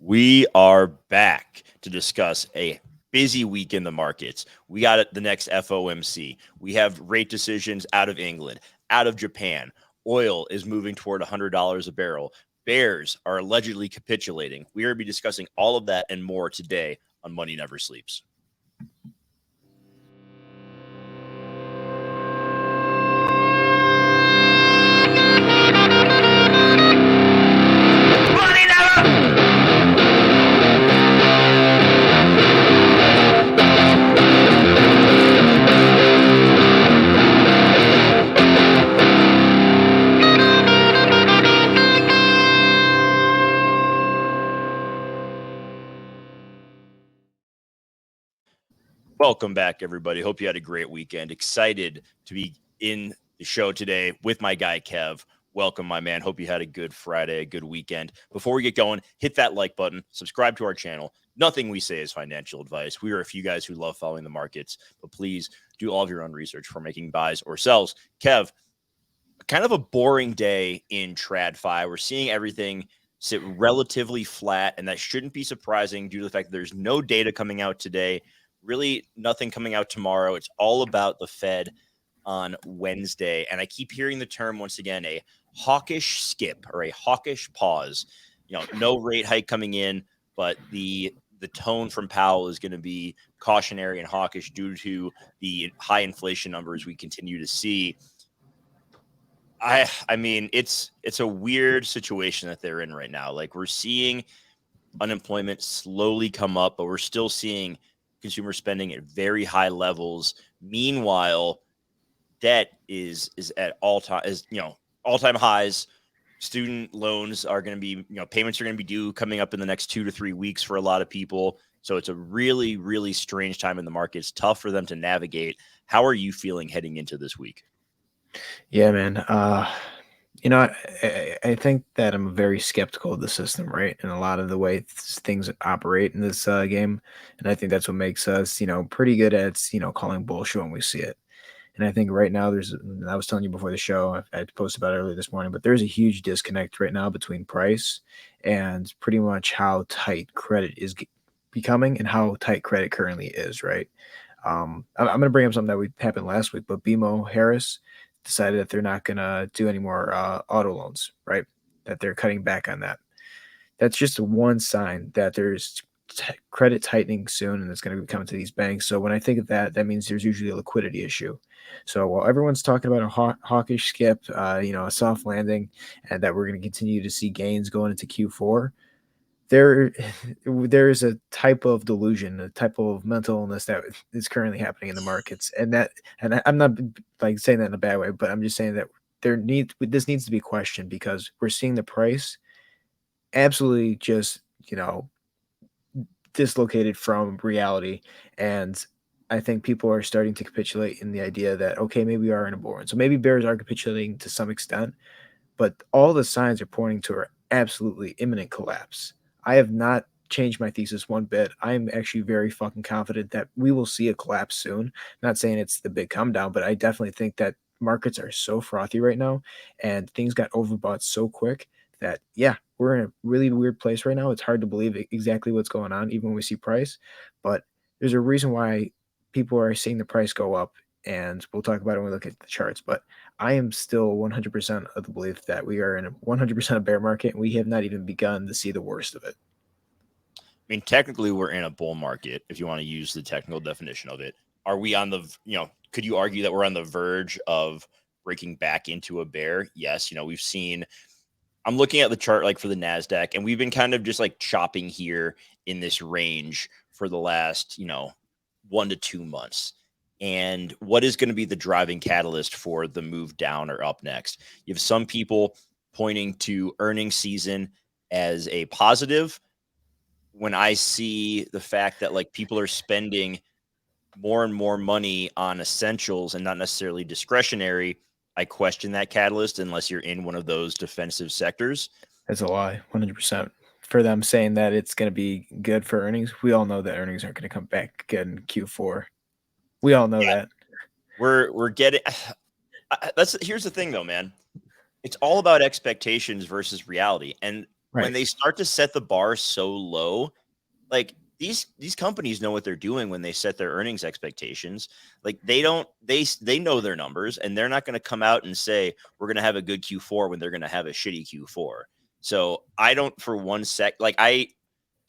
We are back to discuss a busy week in the markets. We got the next FOMC. We have rate decisions out of England, out of Japan. Oil is moving toward $100 a barrel. Bears are allegedly capitulating. We are going to be discussing all of that and more today on Money Never Sleeps. Welcome back, everybody. Hope you had a great weekend. Excited to be in the show today with my guy, Kev. Welcome, my man. Hope you had a good Friday, a good weekend. Before we get going, hit that like button, subscribe to our channel. Nothing we say is financial advice. We are a few guys who love following the markets, but please do all of your own research for making buys or sells. Kev, kind of a boring day in TradFi. We're seeing everything sit relatively flat, and that shouldn't be surprising due to the fact that there's no data coming out today. Really nothing coming out tomorrow. It's all about the Fed on Wednesday. And I keep hearing the term once again, a hawkish skip or a hawkish pause. No rate hike coming in, but the tone from Powell is going to be cautionary and hawkish due to the high inflation numbers we continue to see. I mean, it's a weird situation that they're in right now. Like, we're seeing unemployment slowly come up, but we're still seeing consumer spending at very high levels. Meanwhile, debt is at all-time highs. Student loans are going to be, payments are going to be due coming up in the next 2 to 3 weeks for a lot of people. So it's a really, really strange time in the market. It's tough for them to navigate. How are you feeling heading into this week? Yeah, man. I think that I'm very skeptical of the system, right? And a lot of the way things operate in this game. And I think that's what makes us, pretty good at, calling bullshit when we see it. And I think right now I was telling you before the show, I posted about it earlier this morning, but there's a huge disconnect right now between price and pretty much how tight credit is becoming and how tight credit currently is, right? I'm going to bring up something that happened last week, but BMO Harris decided that they're not going to do any more auto loans, right? That they're cutting back on that. That's just one sign that there's credit tightening soon, and it's going to be coming to these banks. So when I think of that, that means there's usually a liquidity issue. So while everyone's talking about a hawkish skip, a soft landing, and that we're going to continue to see gains going into Q4, there's a type of delusion, a type of mental illness that is currently happening in the markets, and I'm not like saying that in a bad way, but I'm just saying that this needs to be questioned because we're seeing the price absolutely just dislocated from reality, and I think people are starting to capitulate in the idea that okay, maybe we are in a bull run, so maybe bears are capitulating to some extent, but all the signs are pointing to our absolutely imminent collapse. I have not changed my thesis one bit. I'm actually very fucking confident that we will see a collapse soon. Not saying it's the big come down, but I definitely think that markets are so frothy right now and things got overbought so quick that, yeah, we're in a really weird place right now. It's hard to believe exactly what's going on, even when we see price. But there's a reason why people are seeing the price go up. And we'll talk about it when we look at the charts. But I am still 100% of the belief that we are in a 100% bear market, and we have not even begun to see the worst of it. I mean, technically, we're in a bull market, if you want to use the technical definition of it. Are we on the, could you argue that we're on the verge of breaking back into a bear? Yes. We've seen, I'm looking at the chart like for the NASDAQ, and we've been kind of just like chopping here in this range for the last, 1 to 2 months. And what is going to be the driving catalyst for the move down or up next? You have some people pointing to earnings season as a positive. When I see the fact that like people are spending more and more money on essentials and not necessarily discretionary, I question that catalyst unless you're in one of those defensive sectors. That's a lie, 100%. For them saying that it's going to be good for earnings, we all know that earnings aren't going to come back good in Q4. We all know that. We're getting here's the thing though, man. It's all about expectations versus reality. And when Right. they start to set the bar so low, like these companies know what they're doing when they set their earnings expectations. Like they know their numbers, and they're not going to come out and say we're going to have a good Q4 when they're going to have a shitty Q4. So I don't for one sec like I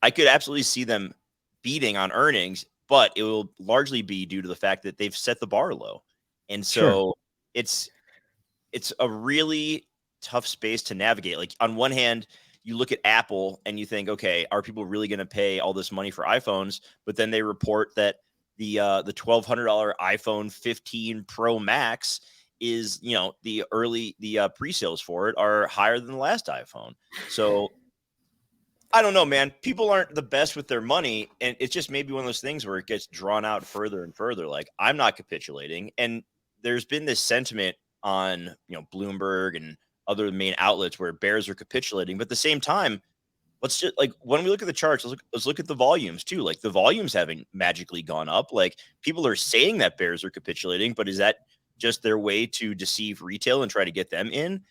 could absolutely see them beating on earnings, but it will largely be due to the fact that they've set the bar low. And Sure. so it's a really tough space to navigate. Like on one hand, you look at Apple and you think, okay, are people really going to pay all this money for iPhones? But then they report that the $1,200 iPhone 15 Pro Max is, the pre-sales for it are higher than the last iPhone. So I don't know, man. People aren't the best with their money, and it's just maybe one of those things where it gets drawn out further and further. Like I'm not capitulating, and there's been this sentiment on Bloomberg and other main outlets where bears are capitulating, but at the same time, let's just like when we look at the charts, let's look at the volumes too. Like the volumes haven't magically gone up. Like people are saying that bears are capitulating, but is that just their way to deceive retail and try to get them in?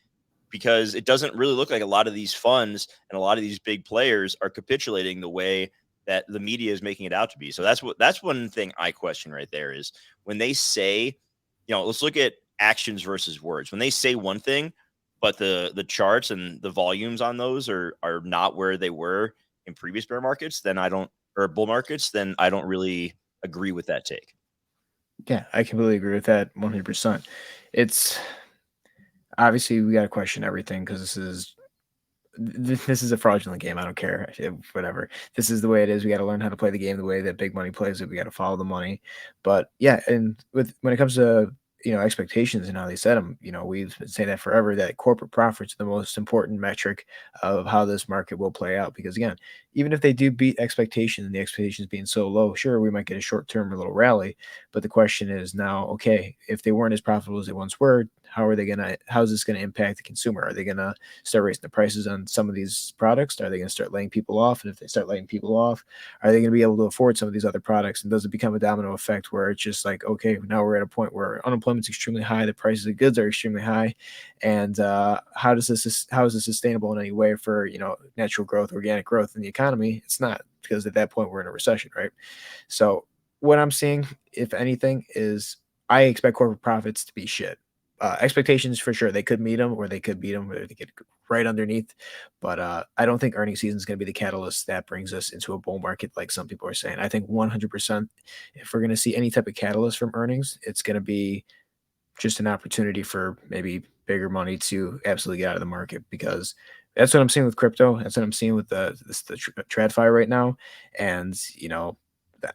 Because it doesn't really look like a lot of these funds and a lot of these big players are capitulating the way that the media is making it out to be. So that's one thing I question right there is when they say, let's look at actions versus words. When they say one thing, but the charts and the volumes on those are not where they were in previous bear markets, then I don't or bull markets, then I don't really agree with that take. Yeah, I completely agree with that 100%. It's obviously we got to question everything because this is a fraudulent game. I don't care, whatever. This is the way it is. We got to learn how to play the game the way that big money plays it. We got to follow the money. But yeah, and when it comes to expectations and how they set them, we've been saying that forever that corporate profits are the most important metric of how this market will play out. Because again, even if they do beat expectations and the expectations being so low, sure, we might get a short term little rally. But the question is now, okay, if they weren't as profitable as they once were, how is this gonna impact the consumer? Are they gonna start raising the prices on some of these products? Are they going to start laying people off? And if they start laying people off, are they going to be able to afford some of these other products? And does it become a domino effect where it's just like, okay, now we're at a point where unemployment's extremely high, the prices of goods are extremely high, and how is this sustainable in any way for natural growth, organic growth in the economy? It's not, because at that point we're in a recession, right? So what I'm seeing, if anything, is I expect corporate profits to be shit. Expectations for sure. They could meet them or they could beat them or they get right underneath. But I don't think earnings season is going to be the catalyst that brings us into a bull market like some people are saying. I think 100%, if we're going to see any type of catalyst from earnings, it's going to be just an opportunity for maybe bigger money to absolutely get out of the market, because that's what I'm seeing with crypto. That's what I'm seeing with the TradFi right now. And,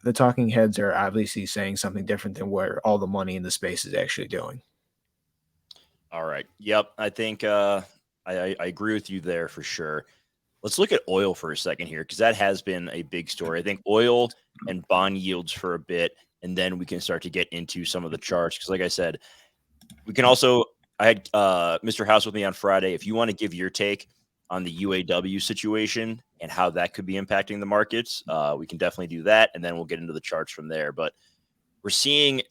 the talking heads are obviously saying something different than where all the money in the space is actually doing. All right. Yep. I think I agree with you there for sure. Let's look at oil for a second here, because that has been a big story. I think oil and bond yields for a bit, and then we can start to get into some of the charts. Because like I said, we can also, I had Mr. House with me on Friday. If you want to give your take on the UAW situation and how that could be impacting the markets, we can definitely do that. And then we'll get into the charts from there. But we're seeing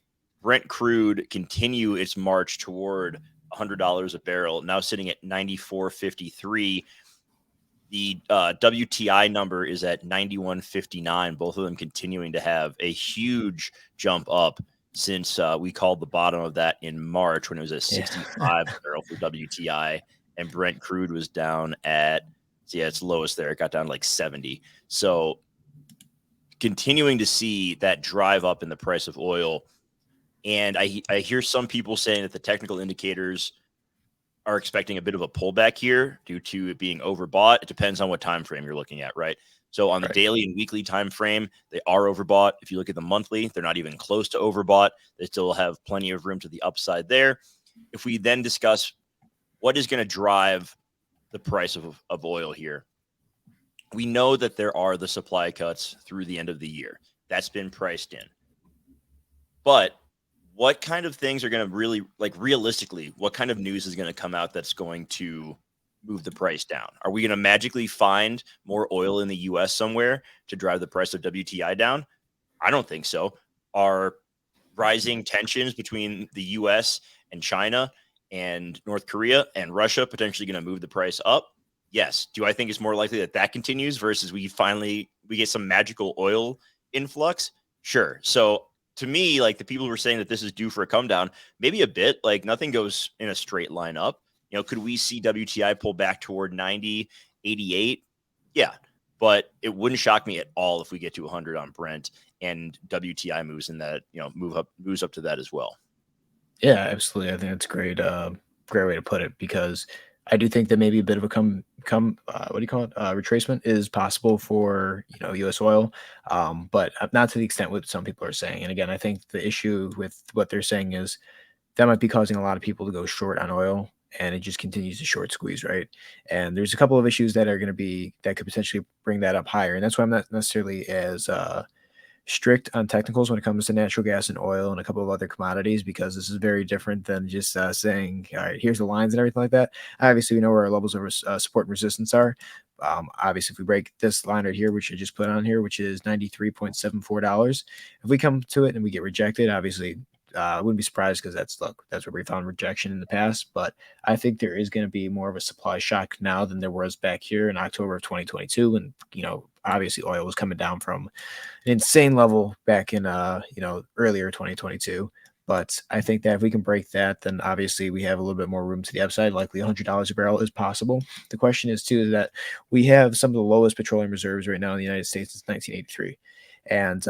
Brent crude continue its march toward $100 a barrel, now sitting at 94.53. The WTI number is at 91.59. Both of them continuing to have a huge jump up since we called the bottom of that in March when it was at 65 barrel for WTI, and Brent crude was down at its lowest there. It got down to like 70. So continuing to see that drive up in the price of oil. And I hear some people saying that the technical indicators are expecting a bit of a pullback here due to it being overbought. It depends on what time frame you're looking at, right? So on the daily and weekly time frame, they are overbought. If you look at the monthly, they're not even close to overbought. They still have plenty of room to the upside there. If we then discuss what is going to drive the price of oil here, we know that there are the supply cuts through the end of the year. That's been priced in. But what kind of things are going to really, like realistically, what kind of news is going to come out that's going to move the price down? Are we going to magically find more oil in the US somewhere to drive the price of WTI down? I don't think so. Are rising tensions between the US and China and North Korea and Russia potentially going to move the price up? Yes. Do I think it's more likely that that continues versus we get some magical oil influx? Sure. So to me, like the people who are saying that this is due for a come down, maybe a bit. Like nothing goes in a straight line up. Could we see WTI pull back toward 90, 88? Yeah. But it wouldn't shock me at all if we get to 100 on Brent and WTI moves in that, moves up to that as well. Yeah, absolutely. I think that's great. Great way to put it because I do think that maybe a bit of a what do you call it? Retracement is possible for U.S. oil, but not to the extent what some people are saying. And again, I think the issue with what they're saying is that might be causing a lot of people to go short on oil, and it just continues to short squeeze, right? And there's a couple of issues that are going to be that could potentially bring that up higher, and that's why I'm not necessarily as strict on technicals when it comes to natural gas and oil and a couple of other commodities because this is very different than just saying, all right, here's the lines and everything like that. Obviously, we know where our levels of support and resistance are. Obviously, if we break this line right here, which I just put on here, which is $93.74, if we come to it and we get rejected, obviously, I wouldn't be surprised because that's where we found rejection in the past. But I think there is going to be more of a supply shock now than there was back here in October of 2022, and obviously oil was coming down from an insane level back in earlier 2022. But I think that if we can break that, then obviously we have a little bit more room to the upside. Likely $100 a barrel is possible. The question is too is that we have some of the lowest petroleum reserves right now in the United States since 1983, and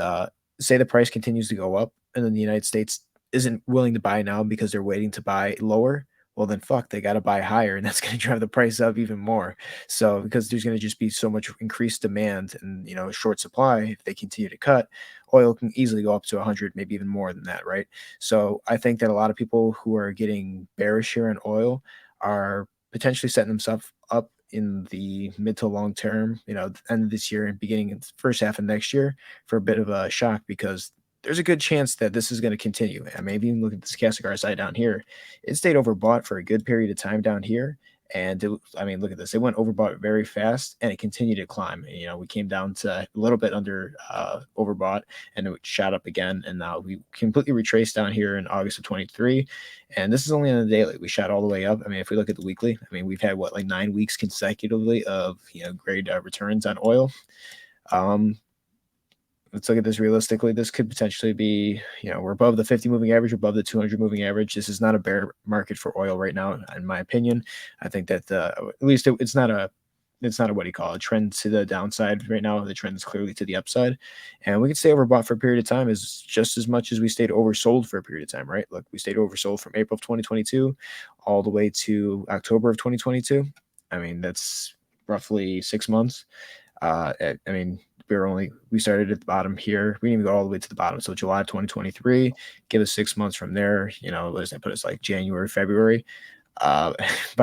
say the price continues to go up, and then the United States isn't willing to buy now because they're waiting to buy lower. Well, then fuck, they got to buy higher, and that's going to drive the price up even more. So, because there's going to just be so much increased demand and short supply, if they continue to cut, oil can easily go up to 100, maybe even more than that, right? So, I think that a lot of people who are getting bearish here on oil are potentially setting themselves up in the mid to long term, the end of this year and beginning of the first half of next year for a bit of a shock because there's a good chance that this is going to continue. I mean, even look at this Stochastic RSI down here. It stayed overbought for a good period of time down here. And look at this. It went overbought very fast and it continued to climb. We came down to a little bit under overbought and it shot up again. And now we completely retraced down here in August of 23. And this is only on the daily. We shot all the way up. I mean, if we look at the weekly, we've had 9 weeks consecutively of, great returns on oil. Let's look at this realistically. This could potentially be, we're above the 50 moving average, above the 200 moving average. This is not a bear market for oil right now, in my opinion. I think that at least it's not a what do you call it, trend to the downside right now. The trend is clearly to the upside, and we can stay overbought for a period of time as just as much as we stayed oversold for a period of time, right? Look, we stayed oversold from April of 2022 all the way to October of 2022. That's roughly 6 months. We started at the bottom here. We didn't even go all the way to the bottom. So July of 2023, give us 6 months from there. What does that put us like January, February? By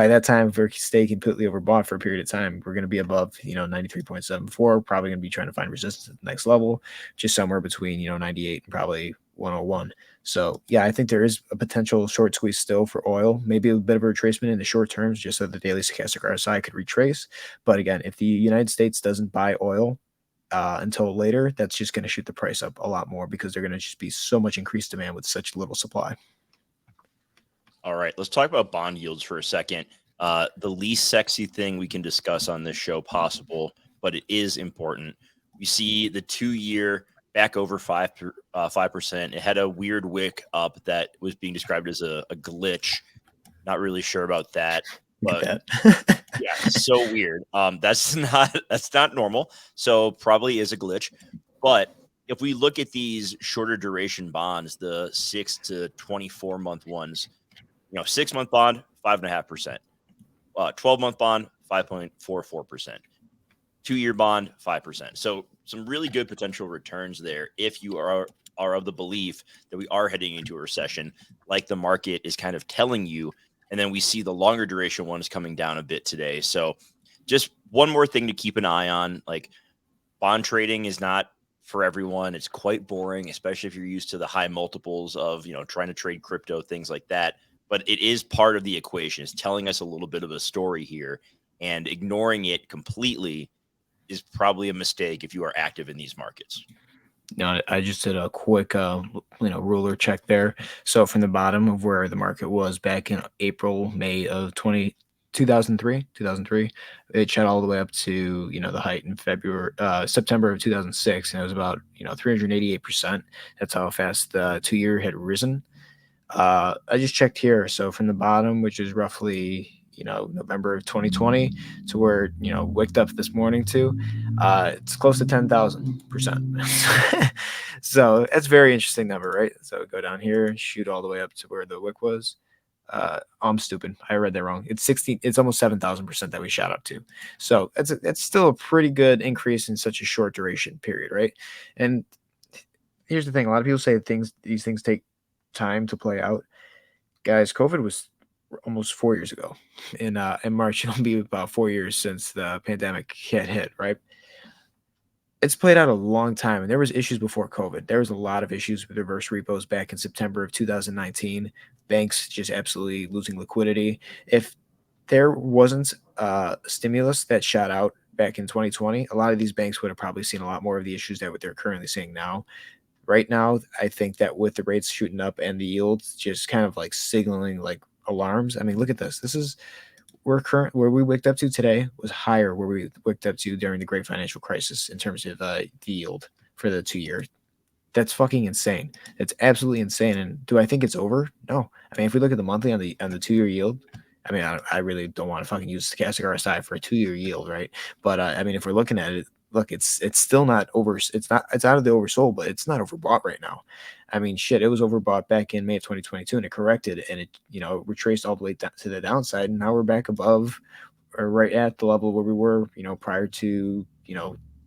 that time, if we stay completely overbought for a period of time, we're going to be above, 93.74. Probably going to be trying to find resistance at the next level, just somewhere between, 98 and probably 101. So yeah, I think there is a potential short squeeze still for oil, maybe a bit of a retracement in the short terms, just so the daily stochastic RSI could retrace. But again, if the United States doesn't buy oil until later, that's just going to shoot the price up a lot more because they're going to just be so much increased demand with such little supply. All right, let's talk about bond yields for a second. The least sexy thing we can discuss on this show possible, but it is important. We see the 2-year back over 5%. It had a weird wick up that was being described as a glitch. Not really sure about that. But yeah, so weird. That's not normal. So probably is a glitch. But if we look at these shorter duration bonds, the 6 to 24 month ones, 6-month bond, 5.5%, 12-month bond, 5.44%, 2-year bond, 5%. So some really good potential returns there if you are of the belief that we are heading into a recession, like the market is kind of telling you. And then we see the longer duration ones coming down a bit today. So just one more thing to keep an eye on, like bond trading is not for everyone. It's quite boring, especially if you're used to the high multiples of, trying to trade crypto, things like that. But it is part of the equation. It's telling us a little bit of a story here, and ignoring it completely is probably a mistake if you are active in these markets. No, I just did a quick, ruler check there. So from the bottom of where the market was back in April, May of 2003. It shot all the way up to, the height in September of 2006, and it was about, 388%. That's how fast the 2 year had risen. I just checked here. So from the bottom, which is roughly, November of 2020 to where, waked up this morning to, it's close to 10,000%. So that's a very interesting number, right? So go down here, shoot all the way up to where the wick was. I'm stupid. I read that wrong. It's 16. It's almost 7,000% that we shot up to. So that's still a pretty good increase in such a short duration period, right? And here's the thing: a lot of people say these things take time to play out. Guys, COVID was almost 4 years ago. In March, it'll be about 4 years since the pandemic hit, right? It's played out a long time, and there was issues before COVID. There was a lot of issues with reverse repos back in September of 2019. Banks just absolutely losing liquidity. If there wasn't stimulus that shot out back in 2020, a lot of these banks would have probably seen a lot more of the issues that they're currently seeing now. Right now, I think that with the rates shooting up and the yields just kind of like signaling like alarms. I mean, look at this. This is where we waked up to today was higher where we waked up to during the great financial crisis in terms of the yield for the 2 year. That's fucking insane. That's absolutely insane. And do I think it's over? No. I mean, if we look at the monthly on the 2 year yield, I mean, I really don't want to fucking use stochastic RSI for a 2 year yield, right? But I mean, if we're looking at it, look, it's still not over. It's out of the oversold, but it's not overbought right now. I mean, shit, it was overbought back in May of 2022, and it corrected, and it retraced all the way down to the downside, and now we're back above or right at the level where we were, prior to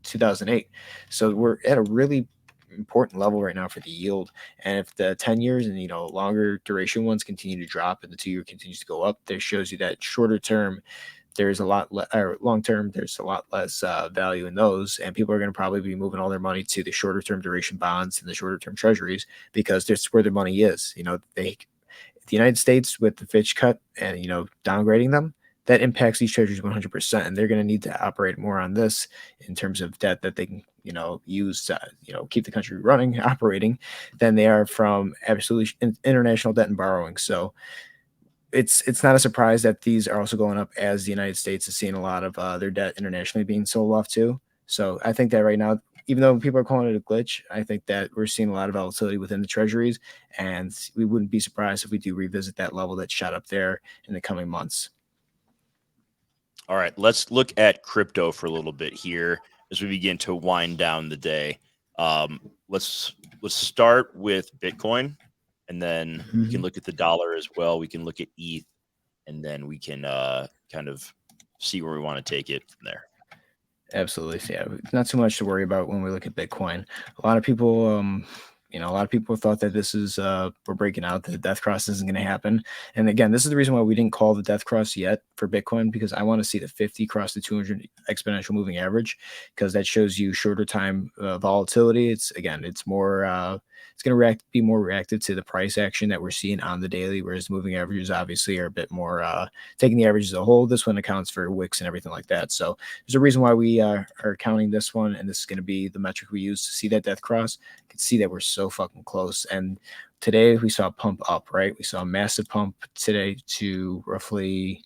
2008. So we're at a really important level right now for the yield. And if the 10 years and longer duration ones continue to drop and the 2 year continues to go up, there shows you that shorter term there's a lot or long term there's a lot less value in those, and people are going to probably be moving all their money to the shorter term duration bonds and the shorter term treasuries because that's where their money is. The United States with the Fitch cut and downgrading them, that impacts these treasuries 100%, and they're going to need to operate more on this in terms of debt that they can use to keep the country running, operating, than they are from absolutely international debt and borrowing. So it's not a surprise that these are also going up as the United States is seeing a lot of their debt internationally being sold off too. So I think that right now, even though people are calling it a glitch, I think that we're seeing a lot of volatility within the treasuries, and we wouldn't be surprised if we do revisit that level that shot up there in the coming months. All right, let's look at crypto for a little bit here as we begin to wind down the day. Let's start with Bitcoin, and then we can look at the dollar as well. We can look at ETH, and then we can kind of see where we want to take it from there. Absolutely. Yeah. Not too much to worry about when we look at Bitcoin. A lot of people, thought that this is, we're breaking out, that the death cross isn't going to happen. And again, this is the reason why we didn't call the death cross yet for Bitcoin, because I want to see the 50 cross the 200 exponential moving average, because that shows you shorter time volatility. It's more, it's going to be more reactive to the price action that we're seeing on the daily, whereas moving averages obviously are a bit more taking the averages as a whole. This one accounts for wicks and everything like that. So there's a reason why we are counting this one, and this is going to be the metric we use to see that death cross. You can see that we're so fucking close. And today we saw a pump up, right? We saw a massive pump today to roughly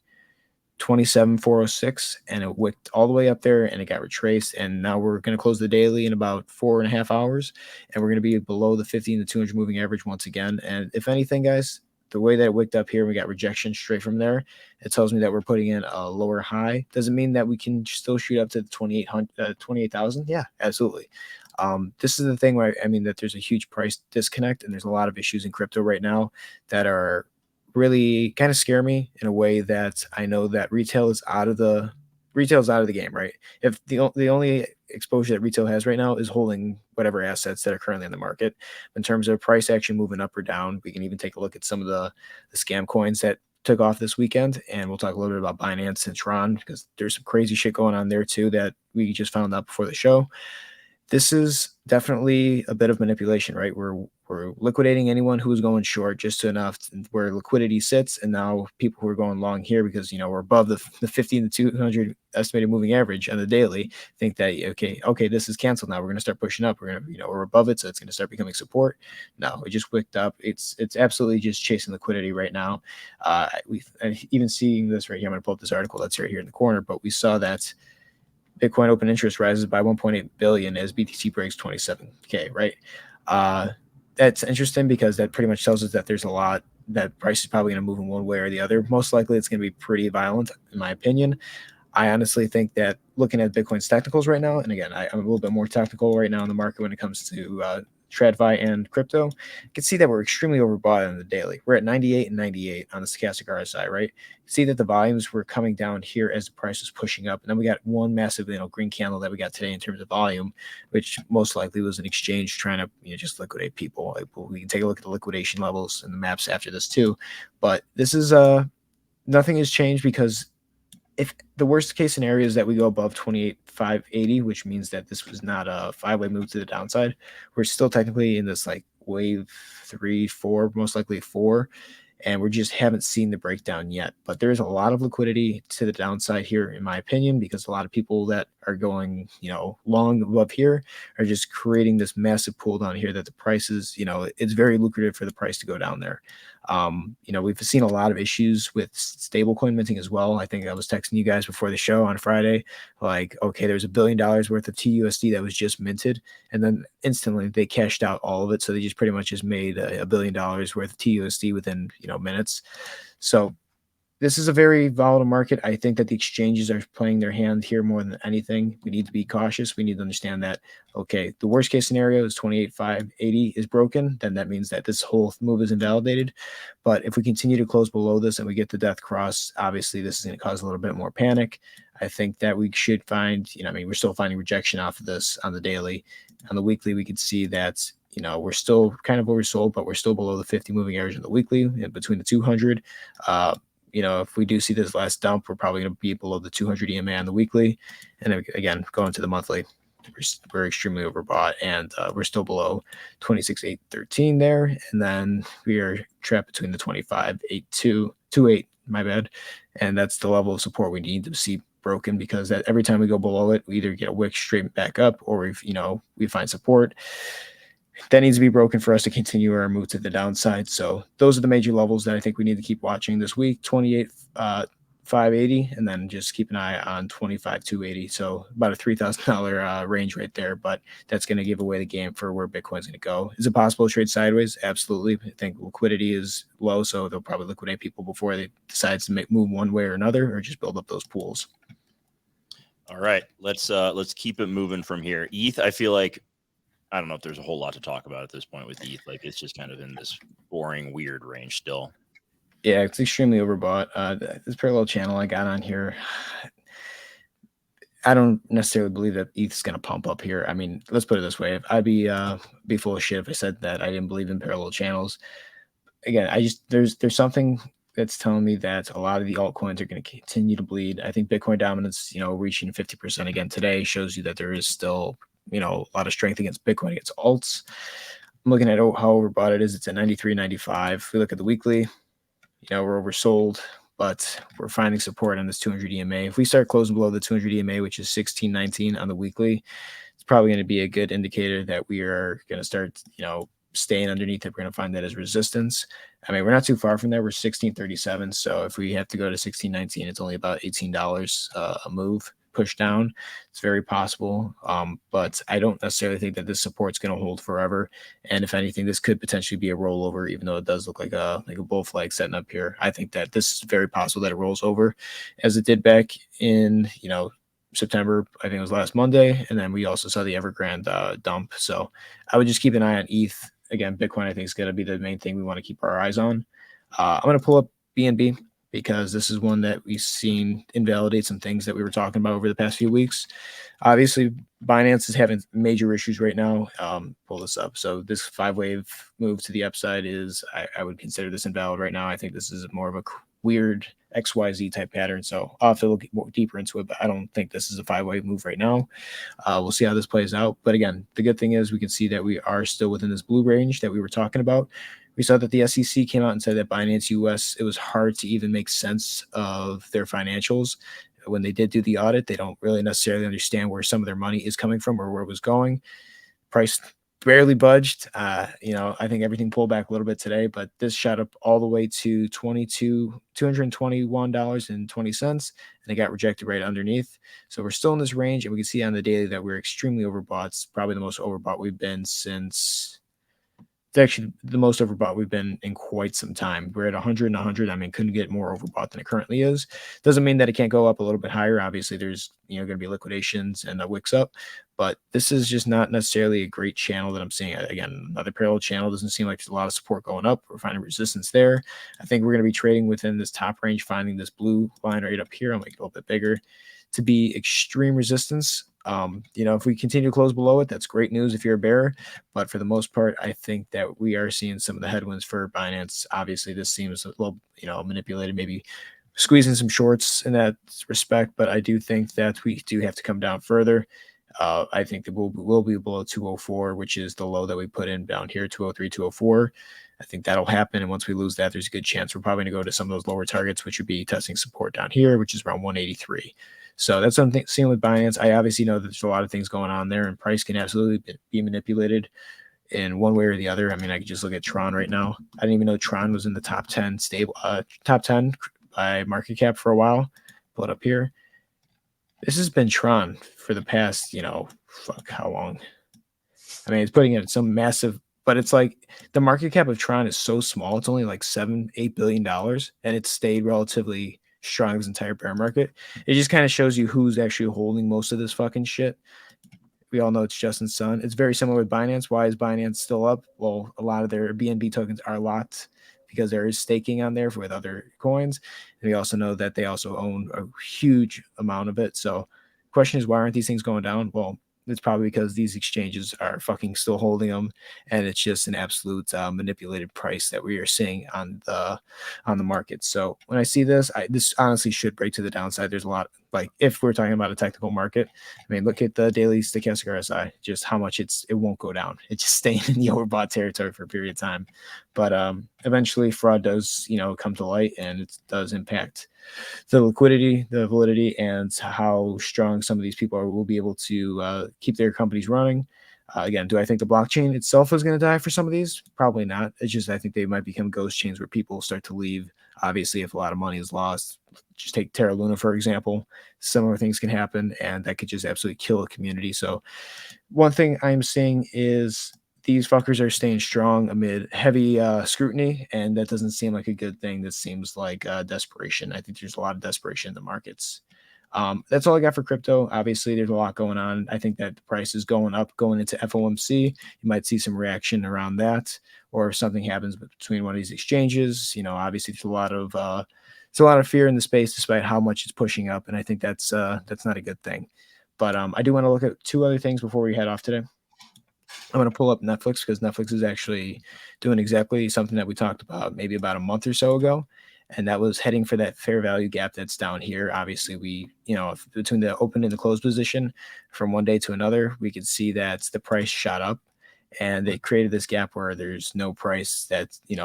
27,406, and it wicked all the way up there and it got retraced, and now we're going to close the daily in about 4.5 hours, and we're going to be below the 50 and the 200 moving average once again. And if anything, guys, the way that it wicked up here, we got rejection straight from there. It tells me that we're putting in a lower high. Doesn't mean that we can still shoot up to the 28,000. Yeah, absolutely. This is the thing where that there's a huge price disconnect, and there's a lot of issues in crypto right now that are really kind of scare me in a way that I know that retail is out of the game, right? If the only exposure that retail has right now is holding whatever assets that are currently in the market. In terms of price action moving up or down, we can even take a look at some of the scam coins that took off this weekend, and we'll talk a little bit about Binance and Tron, because there's some crazy shit going on there too that we just found out before the show. This is definitely a bit of manipulation, right? We're We're liquidating anyone who was going short just to enough where liquidity sits, and now people who are going long here because we're above the 50 and the 200 estimated moving average on the daily think that okay, this is canceled now. We're going to start pushing up. We're above it, so it's going to start becoming support. No, it just wicked up. It's absolutely just chasing liquidity right now. We've even seeing this right here. I'm going to pull up this article that's right here in the corner, but we saw that Bitcoin open interest rises by 1.8 billion as BTC breaks 27K, right? That's interesting because that pretty much tells us that there's a lot that price is probably going to move in one way or the other. Most likely it's going to be pretty violent, in my opinion. I honestly think that looking at Bitcoin's technicals right now, and again, I'm a little bit more technical right now in the market when it comes to TradFi and crypto, you can see that we're extremely overbought on the daily. We're at 98 and 98 on the stochastic RSI, right? You see that the volumes were coming down here as the price was pushing up. And then we got one massive, green candle that we got today in terms of volume, which most likely was an exchange trying to, just liquidate people. Like, we can take a look at the liquidation levels and the maps after this too. But this is nothing has changed because if the worst case scenario is that we go above 28,580, which means that this was not a 5-way move to the downside, we're still technically in this like wave 3, 4, most likely 4, and we just haven't seen the breakdown yet. But there's a lot of liquidity to the downside here, in my opinion, because a lot of people that are going, long above here are just creating this massive pull down here that the prices, it's very lucrative for the price to go down there. We've seen a lot of issues with stablecoin minting as well. I think I was texting you guys before the show on Friday, like, okay, there's $1 billion worth of TUSD that was just minted, and then instantly they cashed out all of it. So they just pretty much just made $1 billion worth of TUSD within, minutes. So this is a very volatile market. I think that the exchanges are playing their hand here more than anything. We need to be cautious. We need to understand that, okay, the worst case scenario is 28,580 is broken. Then that means that this whole move is invalidated. But if we continue to close below this and we get the death cross, obviously this is going to cause a little bit more panic. I think that we should find, we're still finding rejection off of this on the daily. On the weekly, we could see that, we're still kind of oversold, but we're still below the 50 moving average in the weekly, in between the 200. If we do see this last dump, we're probably going to be below the 200 EMA on the weekly. And again, going to the monthly, we're extremely overbought, and we're still below 26,813 there. And then we are trapped between the 25,828, my bad. And that's the level of support we need to see broken, because that every time we go below it, we either get a wick straight back up, or we find support that needs to be broken for us to continue our move to the downside. So those are the major levels that I think we need to keep watching this week: 28,580, and then just keep an eye on 25,280. So about a $3,000 range right there, but that's going to give away the game for where Bitcoin's going to go. Is it possible to trade sideways? Absolutely. I think liquidity is low, so they'll probably liquidate people before they decide to move one way or another, or just build up those pools. All right, let's keep it moving from here. ETH, I feel like, I don't know if there's a whole lot to talk about at this point with ETH. Like, it's just kind of in this boring, weird range still. Yeah, it's extremely overbought. This parallel channel I got on here, I don't necessarily believe that ETH is going to pump up here. I mean, let's put it this way: I'd be full of shit if I said that I didn't believe in parallel channels. Again, there's something that's telling me that a lot of the altcoins are going to continue to bleed. I think Bitcoin dominance, reaching 50% again today shows you that there is still, a lot of strength against Bitcoin, against alts. I'm looking at how overbought it is. It's at 93.95. If we look at the weekly, we're oversold, but we're finding support on this 200 EMA. If we start closing below the 200 EMA, which is 1619 on the weekly, it's probably going to be a good indicator that we are going to start, staying underneath it. We're going to find that as resistance. I mean, we're not too far from there. We're 1637. So if we have to go to 1619, it's only about $18 a move push down. It's very possible. But I don't necessarily think that this support's going to hold forever. And if anything, this could potentially be a rollover, even though it does look like a bull flag setting up here. I think that this is very possible that it rolls over, as it did back in, September. I think it was last Monday. And then we also saw the Evergrande dump. So I would just keep an eye on ETH. Again, Bitcoin, I think, is going to be the main thing we want to keep our eyes on. I'm going to pull up BNB, because this is one that we've seen invalidate some things that we were talking about over the past few weeks. Obviously, Binance is having major issues right now. Pull this up. So this 5-wave move to the upside is, I would consider this invalid right now. I think this is more of a weird XYZ type pattern. So I'll have to look more deeper into it, but I don't think this is a 5-way move right now. We'll see how this plays out. But again, the good thing is we can see that we are still within this blue range that we were talking about. We saw that the SEC came out and said that Binance US, it was hard to even make sense of their financials. When they did do the audit, they don't really necessarily understand where some of their money is coming from or where it was going. Price barely budged. I think everything pulled back a little bit today, but this shot up all the way to $221.20, and it got rejected right underneath. So we're still in this range, and we can see on the daily that we're extremely overbought. It's probably the most overbought we've been since. It's actually the most overbought we've been in quite some time. We're at 100 and 100. I mean, couldn't get more overbought than it currently is. Doesn't mean that it can't go up a little bit higher. Obviously, there's going to be liquidations and wicks up, but this is just not necessarily a great channel that I'm seeing. Again, another parallel channel doesn't seem like there's a lot of support going up. We're finding resistance there. I think we're going to be trading within this top range, finding this blue line right up here. I'll make it a little bit bigger to be extreme resistance. If we continue to close below it, that's great news if you're a bear. But for the most part, I think that we are seeing some of the headwinds for Binance. Obviously, this seems a little, manipulated, maybe squeezing some shorts in that respect. But I do think that we do have to come down further. I think that we'll be below 204, which is the low that we put in down here, 203, 204. I think that'll happen. And once we lose that, there's a good chance we're probably going to go to some of those lower targets, which would be testing support down here, which is around 183. So that's something seeing with Binance. I obviously know that there's a lot of things going on there, and price can absolutely be manipulated in one way or the other. I mean, I could just look at Tron right now. I didn't even know Tron was in the top 10 top 10 by market cap for a while. Pull it up here. This has been Tron for the past, how long? I mean, it's putting it at some massive, but it's like the market cap of Tron is so small. It's only like $7-8 billion, and it's stayed relatively strong this entire bear market. It just kind of shows you who's actually holding most of this fucking shit. We all know it's Justin Sun. It's very similar with Binance. Why is Binance still up? Well, a lot of their BNB tokens are locked because there is staking on there with other coins. And we also know that they also own a huge amount of it. So the question is, why aren't these things going down? Well, it's probably because these exchanges are fucking still holding them, and it's just an absolute manipulated price that we are seeing on the market. So when I see this, this honestly should break to the downside. There's a lot, like if we're talking about a technical market. I mean, look at the daily stochastic RSI, just how much it won't go down. It's just staying in the overbought territory for a period of time. But eventually, fraud does come to light, and it does impact the liquidity, the validity, and how strong some of these people will be able to keep their companies running. Again, do I think the blockchain itself is going to die for some of these? Probably not. It's just I think they might become ghost chains where people start to leave. Obviously, if a lot of money is lost, just take Terra Luna, for example. Similar things can happen, and that could just absolutely kill a community. So one thing I'm seeing is these fuckers are staying strong amid heavy scrutiny, and that doesn't seem like a good thing. That seems like desperation. I think there's a lot of desperation in the markets. That's all I got for crypto. Obviously, there's a lot going on. I think that the price is going up going into FOMC. You might see some reaction around that, or if something happens between one of these exchanges. Obviously, there's a lot of fear in the space, despite how much it's pushing up, and I think that's not a good thing. But I do want to look at two other things before we head off today. I'm going to pull up Netflix because Netflix is actually doing exactly something that we talked about maybe about a month or so ago. And that was heading for that fair value gap that's down here. Obviously, between the open and the close position from one day to another, we could see that the price shot up, and they created this gap where there's no price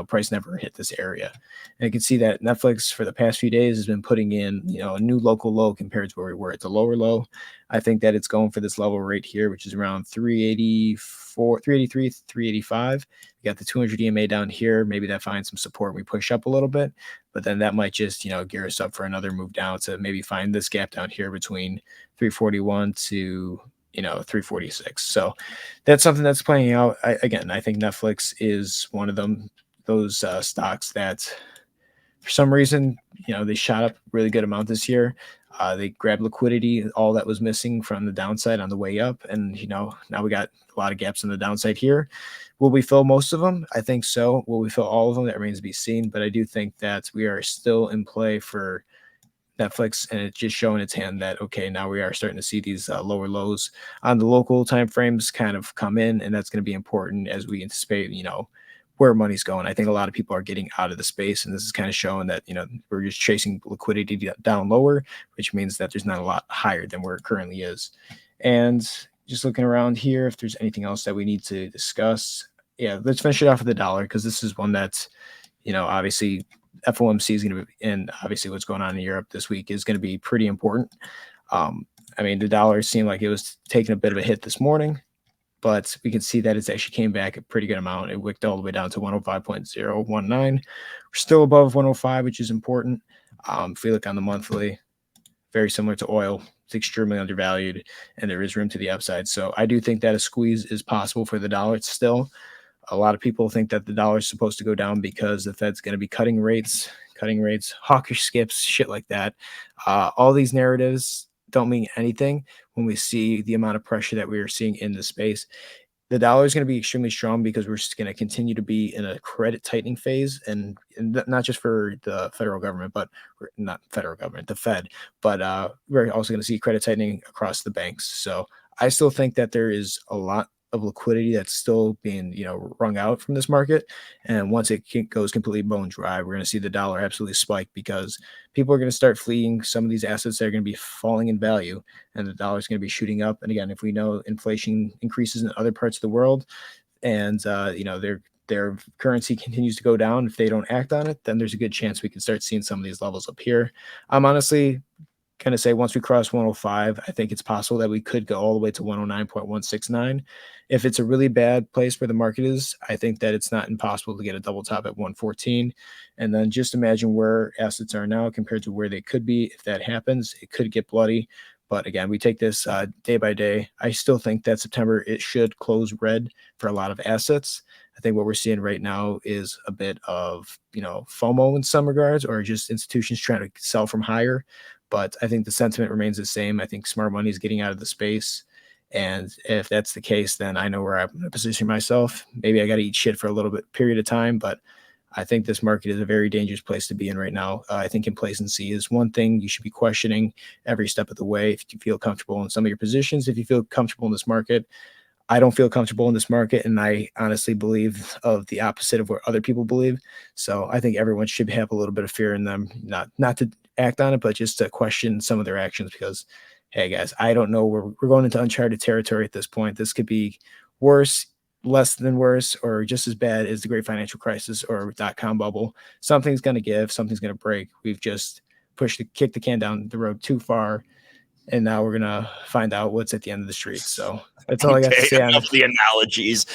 price never hit this area. And you can see that Netflix for the past few days has been putting in, a new local low compared to where we were at the lower low. I think that it's going for this level right here, which is around 384, 383, 385. We got the 200 EMA down here. Maybe that finds some support. We push up a little bit, but then that might just, gear us up for another move down to maybe find this gap down here between 341 to 346. So that's something that's playing out. I think Netflix is one of those stocks that for some reason, they shot up a really good amount this year. They grabbed liquidity, all that was missing from the downside on the way up. And, now we got a lot of gaps on the downside here. Will we fill most of them? I think so. Will we fill all of them? That remains to be seen. But I do think that we are still in play for Netflix, and it's just showing its hand that, okay, now we are starting to see these lower lows on the local time frames kind of come in, and that's going to be important as we anticipate, where money's going. I think a lot of people are getting out of the space, and this is kind of showing that, we're just chasing liquidity down lower, which means that there's not a lot higher than where it currently is. And just looking around here, if there's anything else that we need to discuss. Yeah, let's finish it off with the dollar, because this is one that's, obviously FOMC is going to be, and obviously what's going on in Europe this week is going to be pretty important. The dollar seemed like it was taking a bit of a hit this morning, but we can see that it's actually came back a pretty good amount. It wicked all the way down to 105.019. We're still above 105, which is important. If we look on the monthly, very similar to oil, it's extremely undervalued, and there is room to the upside. So I do think that a squeeze is possible for the dollar. It's still, a lot of people think that the dollar is supposed to go down because the Fed's going to be cutting rates, hawkish skips, shit like that. All these narratives don't mean anything when we see the amount of pressure that we are seeing in the space. The dollar is going to be extremely strong because we're just going to continue to be in a credit tightening phase, and not just for the federal government, but not federal government, the Fed, but we're also going to see credit tightening across the banks. So I still think that there is a lot of liquidity that's still being, wrung out from this market. And once it goes completely bone dry, we're going to see the dollar absolutely spike, because people are going to start fleeing some of these assets that are going to be falling in value, and the dollar is going to be shooting up. And again, if we know inflation increases in other parts of the world, and their currency continues to go down, if they don't act on it, then there's a good chance we can start seeing some of these levels up here. I'm honestly kind of say once we cross 105, I think it's possible that we could go all the way to 109.169. If it's a really bad place where the market is, I think that it's not impossible to get a double top at 114. And then just imagine where assets are now compared to where they could be. If that happens, it could get bloody. But again, we take this day by day. I still think that September, it should close red for a lot of assets. I think what we're seeing right now is a bit of, FOMO in some regards, or just institutions trying to sell from higher. But I think the sentiment remains the same. I think smart money is getting out of the space. And if that's the case, then I know where I'm going to position myself. Maybe I got to eat shit for a little bit period of time, but I think this market is a very dangerous place to be in right now. I think complacency is one thing you should be questioning every step of the way. If you feel comfortable in some of your positions, if you feel comfortable in this market, I don't feel comfortable in this market, and I honestly believe of the opposite of what other people believe. So I think everyone should have a little bit of fear in them, not to act on it, but just to question some of their actions, because, hey guys, I don't know, we're going into uncharted territory at this point. This could be worse, less than worse, or just as bad as the great financial crisis or .com bubble. Something's going to give, something's going to break. We've just kicked the can down the road too far, and now we're gonna find out what's at the end of the street. So that's all I got to say on enough the analogies.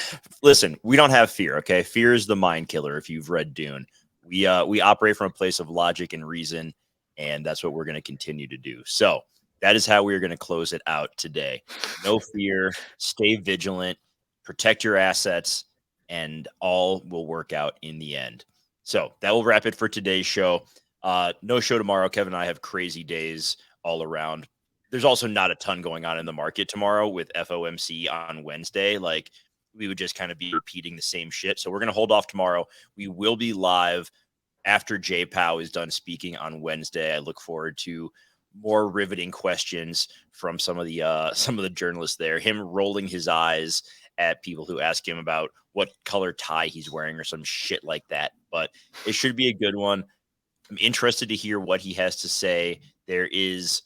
Listen, we don't have fear. Okay, fear is the mind killer. If you've read Dune, we operate from a place of logic and reason, and that's what we're going to continue to do. So that is how we're going to close it out today. No fear. Stay vigilant. Protect your assets, and all will work out in the end. So that will wrap it for today's show. No show tomorrow. Kevin and I have crazy days all around. There's also not a ton going on in the market tomorrow with FOMC on Wednesday. Like, we would just kind of be repeating the same shit. So we're going to hold off tomorrow. We will be live after J Powell is done speaking on Wednesday. I look forward to more riveting questions from some of the journalists there. Him rolling his eyes at people who ask him about what color tie he's wearing or some shit like that. But it should be a good one. I'm interested to hear what he has to say. There is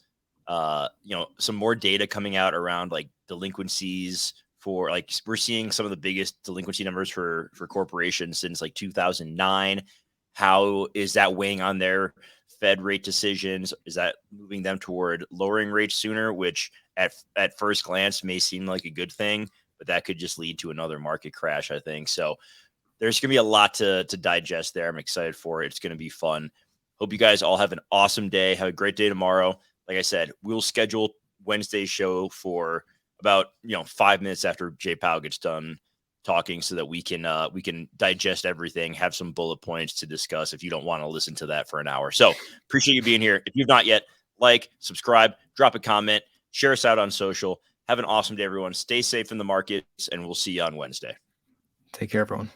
some more data coming out around like delinquencies for, like, we're seeing some of the biggest delinquency numbers for corporations since like 2009. How is that weighing on their Fed rate decisions? Is that moving them toward lowering rates sooner, which at first glance may seem like a good thing, but that could just lead to another market crash, I think. So there's going to be a lot to digest there. I'm excited for it. It's going to be fun. Hope you guys all have an awesome day. Have a great day tomorrow. Like I said, we'll schedule Wednesday's show for about 5 minutes after J Powell gets done talking, so that we can digest everything, have some bullet points to discuss if you don't want to listen to that for an hour. So appreciate you being here. If you've not yet, like, subscribe, drop a comment, share us out on social. Have an awesome day, everyone. Stay safe in the markets, and we'll see you on Wednesday. Take care, everyone.